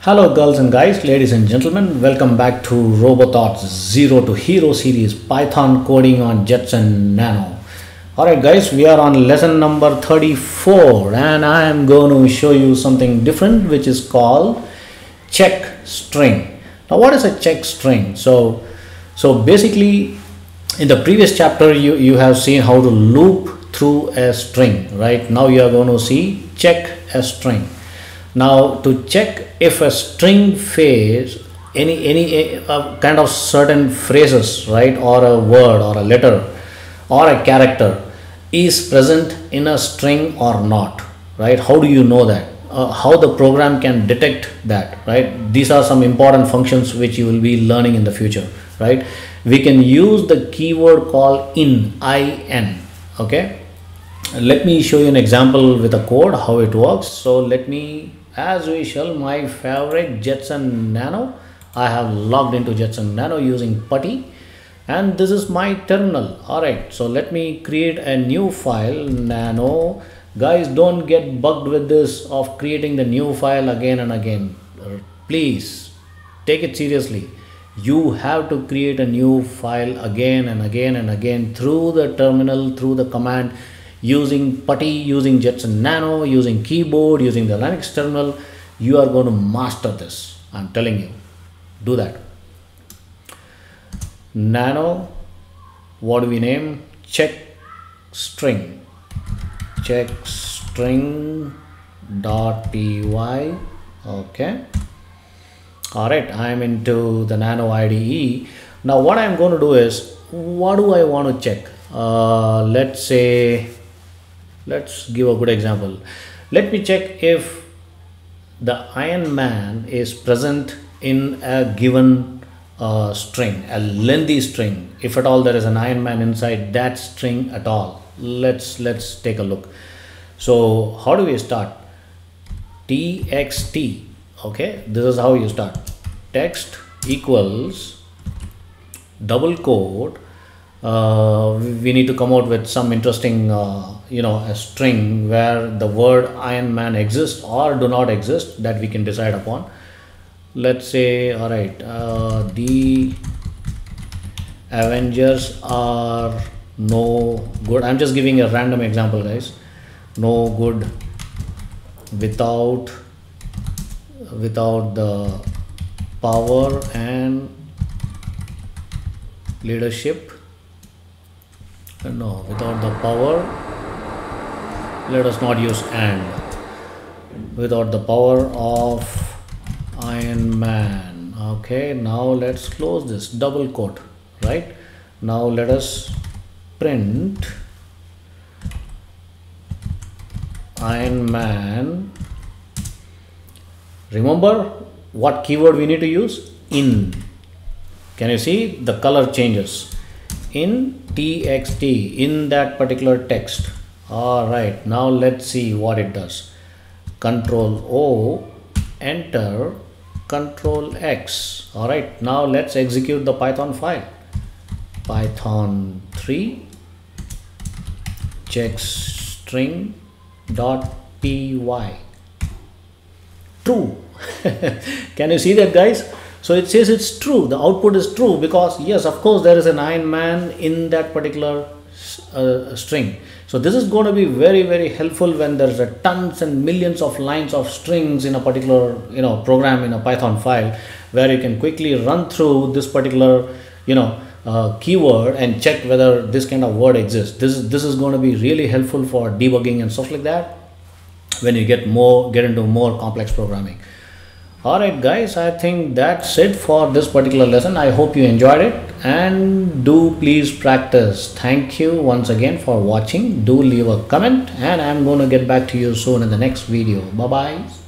Hello girls and guys, ladies and gentlemen, welcome back to RoboThoughts Zero to Hero series Python coding on Jetson Nano. Alright guys, we are on lesson number 34 and I am going to show you something different which is called check string. Now what is a check string? So basically in the previous chapter you have seen how to loop through a string, right? Now you are going to see check a string. Now to check if a string phrase any kind of certain phrases, right, or a word or a letter or a character is present in a string or not, right? How do you know that? How the program can detect that, right? These are some important functions which you will be learning in the future, right? We can use the keyword called in. Okay, let me show you an example with a code how it works. So let me, as usual, my favorite Jetson Nano. I have logged into Jetson Nano using putty and this is my terminal. Alright, so let me create a new file, nano. Guys, don't get bugged with this of creating the new file again and again. Please take it seriously. You have to create a new file again and again and again through the terminal, through the command, using putty, using Jetson Nano, using keyboard, using the Linux terminal. You are going to master this. I'm telling you, do that. Nano, what do we name? Check string. Check string .py. Okay. All right, I'm into the Nano IDE. Now what I'm going to do is, what do I want to check? Let's say, let's give a good example. Let me check if the Iron Man is present in a given string, a lengthy string. If at all there is an Iron Man inside that string at all. Let's take a look. So how do we start? txt. Okay, this is how you start. Text equals double quote. We need to come out with some interesting a string where the word Iron Man exists or do not exist, that we can decide upon. Let's say, all right, the Avengers are no good. I'm just giving a random example, guys. No good without the power and leadership. No, without the power, let us not use and. Without the power of Iron Man. Okay, now let's close this double quote, right? Now let us print Iron Man. Remember what keyword we need to use? In. Can you see the color changes? In txt, in that particular text. All right, now let's see what it does. Control O, enter, Control X. All right, now let's execute the Python file. Python 3 check string .py. True. Can you see that, guys? So it says it's true. The output is true because yes, of course, there is an Iron Man in that particular string. So this is going to be very, very helpful when there's a tons and millions of lines of strings in a particular program in a Python file, where you can quickly run through this particular keyword and check whether this kind of word exists. This is going to be really helpful for debugging and stuff like that when you get into more complex programming. Alright guys, I think that's it for this particular lesson. I hope you enjoyed it and do please practice. Thank you once again for watching. Do leave a comment and I'm going to get back to you soon in the next video. Bye bye.